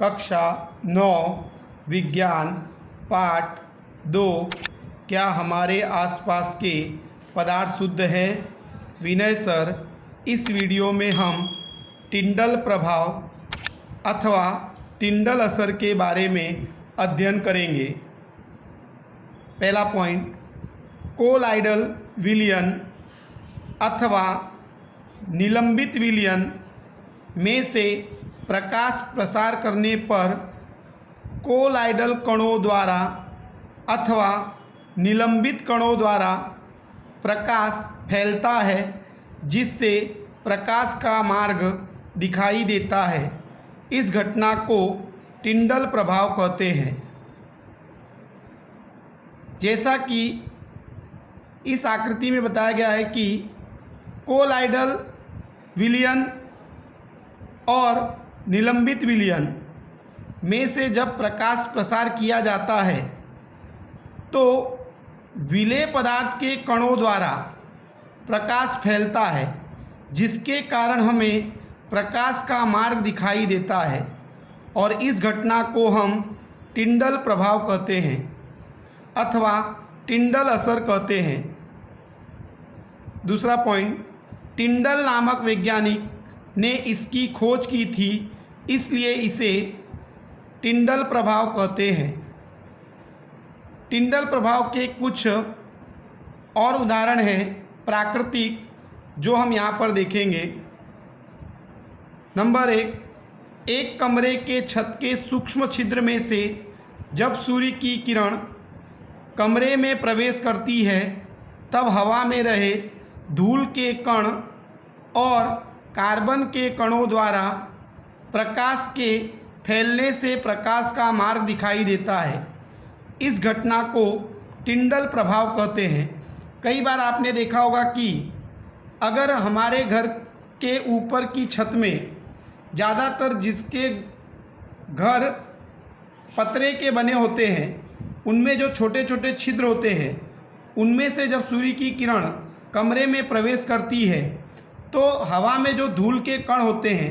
कक्षा 9 विज्ञान पाठ 2। क्या हमारे आसपास के पदार्थ शुद्ध हैं? विनय सर, इस वीडियो में हम टिंडल प्रभाव अथवा टिंडल असर के बारे में अध्ययन करेंगे। पहला पॉइंट, कोलाइडल विलयन अथवा निलंबित विलयन में से प्रकाश प्रसार करने पर कोलाइडल कणों द्वारा अथवा निलंबित कणों द्वारा प्रकाश फैलता है, जिससे प्रकाश का मार्ग दिखाई देता है। इस घटना को टिंडल प्रभाव कहते हैं। जैसा कि इस आकृति में बताया गया है कि कोलाइडल विलयन और निलंबित विलयन में से जब प्रकाश प्रसार किया जाता है तो विलेय पदार्थ के कणों द्वारा प्रकाश फैलता है, जिसके कारण हमें प्रकाश का मार्ग दिखाई देता है और इस घटना को हम टिंडल प्रभाव कहते हैं अथवा टिंडल असर कहते हैं। दूसरा पॉइंट, टिंडल नामक वैज्ञानिक ने इसकी खोज की थी, इसलिए इसे टिंडल प्रभाव कहते हैं। टिंडल प्रभाव के कुछ और उदाहरण हैं प्राकृतिक, जो हम यहाँ पर देखेंगे। नंबर 1, एक कमरे के छत के सूक्ष्म छिद्र में से जब सूर्य की किरण कमरे में प्रवेश करती है, तब हवा में रहे धूल के कण और कार्बन के कणों द्वारा प्रकाश के फैलने से प्रकाश का मार्ग दिखाई देता है। इस घटना को टिंडल प्रभाव कहते हैं। कई बार आपने देखा होगा कि अगर हमारे घर के ऊपर की छत में, ज़्यादातर जिसके घर पतरे के बने होते हैं, उनमें जो छोटे छोटे छिद्र होते हैं, उनमें से जब सूर्य की किरण कमरे में प्रवेश करती है तो हवा में जो धूल के कण होते हैं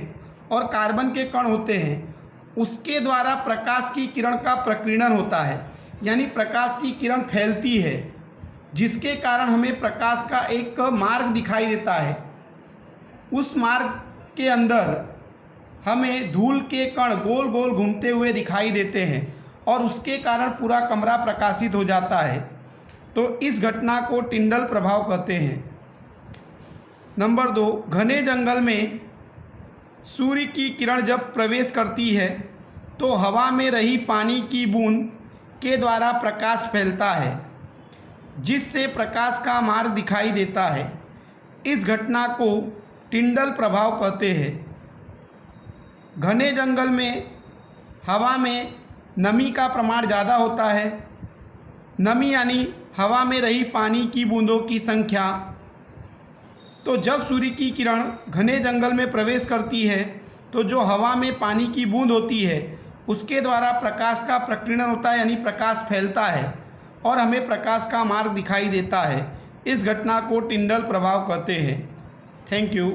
और कार्बन के कण होते हैं, उसके द्वारा प्रकाश की किरण का प्रकीर्णन होता है, यानी प्रकाश की किरण फैलती है, जिसके कारण हमें प्रकाश का एक मार्ग दिखाई देता है। उस मार्ग के अंदर हमें धूल के कण गोल गोल घूमते हुए दिखाई देते हैं और उसके कारण पूरा कमरा प्रकाशित हो जाता है। तो इस घटना को टिंडल प्रभाव कहते हैं। नंबर 2, घने जंगल में सूर्य की किरण जब प्रवेश करती है तो हवा में रही पानी की बूंद के द्वारा प्रकाश फैलता है, जिससे प्रकाश का मार्ग दिखाई देता है। इस घटना को टिंडल प्रभाव कहते हैं। घने जंगल में हवा में नमी का प्रमाण ज़्यादा होता है। नमी यानी हवा में रही पानी की बूंदों की संख्या। तो जब सूर्य की किरण घने जंगल में प्रवेश करती है तो जो हवा में पानी की बूंद होती है, उसके द्वारा प्रकाश का प्रकीर्णन होता है, यानी प्रकाश फैलता है और हमें प्रकाश का मार्ग दिखाई देता है। इस घटना को टिंडल प्रभाव कहते हैं। Thank you.